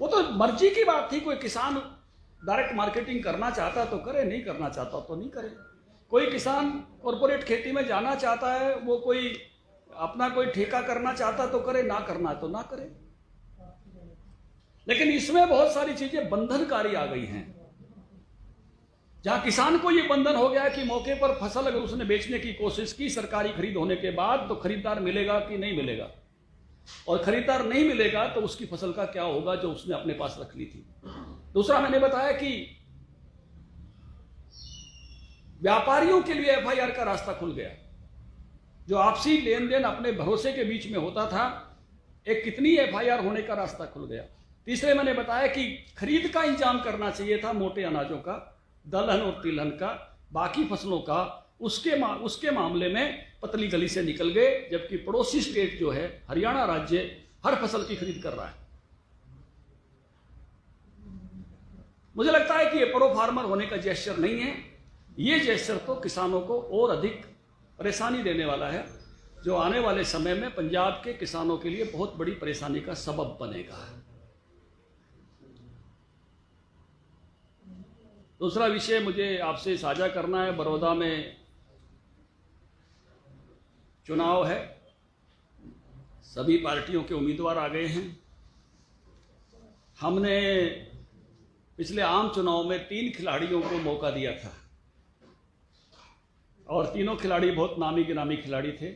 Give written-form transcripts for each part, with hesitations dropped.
वो तो मर्जी की बात थी। कोई किसान डायरेक्ट मार्केटिंग करना चाहता तो करे, नहीं करना चाहता तो नहीं करे। कोई किसान कॉरपोरेट खेती में जाना चाहता है, वो कोई अपना कोई ठेका करना चाहता तो करे, ना करना तो ना करे। लेकिन इसमें बहुत सारी चीजें बंधनकारी आ गई हैं, जहां किसान को यह बंधन हो गया कि मौके पर फसल अगर उसने बेचने की कोशिश की सरकारी खरीद होने के बाद, तो खरीदार मिलेगा कि नहीं मिलेगा, और खरीदार नहीं मिलेगा तो उसकी फसल का क्या होगा जो उसने अपने पास रख ली थी। दूसरा, मैंने बताया कि व्यापारियों के लिए एफआईआर का रास्ता खुल गया। जो आपसी लेन देन अपने भरोसे के बीच में होता था, एक कितनी एफआईआर होने का रास्ता खुल गया। तीसरे, मैंने बताया कि खरीद का इंतजाम करना चाहिए था मोटे अनाजों का, दलहन और तिलहन का, बाकी फसलों का उसके मामले में पतली गली से निकल गए, जबकि पड़ोसी स्टेट जो है हरियाणा राज्य हर फसल की खरीद कर रहा है। मुझे लगता है कि ये प्रो फार्मर होने का जेस्चर नहीं है। ये जेस्चर तो किसानों को और अधिक परेशानी देने वाला है, जो आने वाले समय में पंजाब के किसानों के लिए बहुत बड़ी परेशानी का सबब बनेगा। दूसरा विषय मुझे आपसे साझा करना है। बड़ौदा में चुनाव है, सभी पार्टियों के उम्मीदवार आ गए हैं। हमने पिछले आम चुनाव में 3 खिलाड़ियों को मौका दिया था, और तीनों खिलाड़ी बहुत नामी गिरामी खिलाड़ी थे,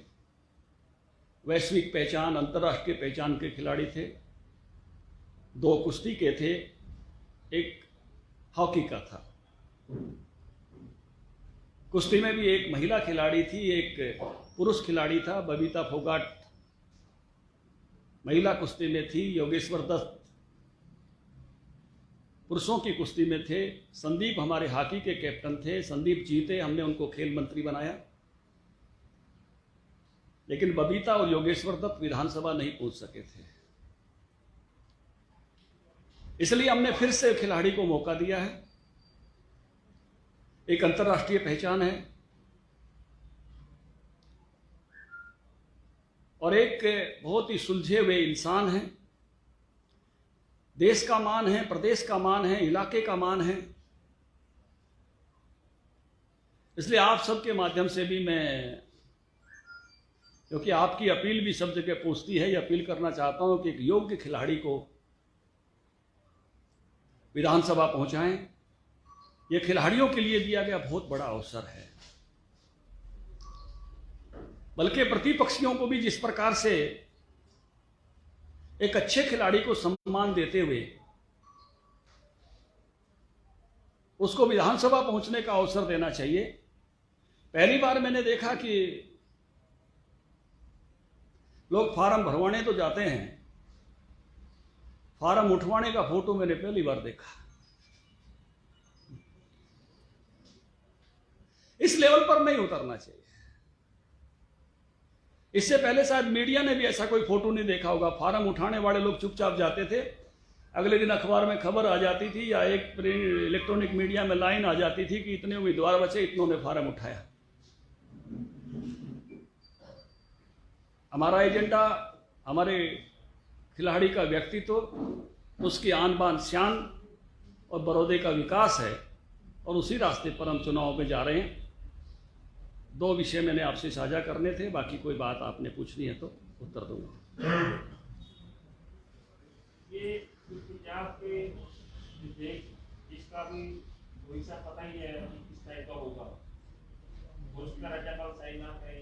वैश्विक पहचान, अंतर्राष्ट्रीय पहचान के खिलाड़ी थे। 2 कुश्ती के थे, एक हॉकी का था। कुश्ती में भी एक महिला खिलाड़ी थी, एक पुरुष खिलाड़ी था। बबीता फोगाट महिला कुश्ती में थी, योगेश्वर दत्त पुरुषों की कुश्ती में थे, संदीप हमारे हॉकी के कैप्टन थे। संदीप जीते, हमने उनको खेल मंत्री बनाया। लेकिन बबीता और योगेश्वर दत्त विधानसभा नहीं पहुंच सके थे, इसलिए हमने फिर से खिलाड़ी को मौका दिया है। एक अंतर्राष्ट्रीय पहचान है और एक बहुत ही सुलझे हुए इंसान है। देश का मान है, प्रदेश का मान है, इलाके का मान है। इसलिए आप सबके माध्यम से भी मैं, क्योंकि आपकी अपील भी सब जगह पहुंचती है, ये अपील करना चाहता हूं कि एक योग्य खिलाड़ी को विधानसभा पहुंचाएं। ये खिलाड़ियों के लिए दिया गया बहुत बड़ा अवसर है। बल्कि प्रतिपक्षियों को भी जिस प्रकार से एक अच्छे खिलाड़ी को सम्मान देते हुए उसको विधानसभा पहुंचने का अवसर देना चाहिए। पहली बार मैंने देखा कि लोग फार्म भरवाने तो जाते हैं, फार्म उठवाने का फोटो मैंने पहली बार देखा। इस लेवल पर नहीं उतरना चाहिए। इससे पहले शायद मीडिया ने भी ऐसा कोई फोटो नहीं देखा होगा। फार्म उठाने वाले लोग चुपचाप जाते थे, अगले दिन अखबार में खबर आ जाती थी या एक इलेक्ट्रॉनिक मीडिया में लाइन आ जाती थी कि इतने उम्मीदवार बचे, इतनों ने फार्म उठाया। हमारा एजेंडा हमारे खिलाड़ी का व्यक्तित्व, उसकी आन बान शान और बड़ौदे का विकास है, और उसी रास्ते पर हम चुनाव में जा रहे हैं। 2 विषय मैंने आपसे साझा करने थे, बाकी कोई बात आपने पूछनी है तो उत्तर दूंगा। ये पंजाब के जिसका भी भविष्य पता ही है कि किस टाइप का होगा, उसका राज्यपाल साइनाथ है,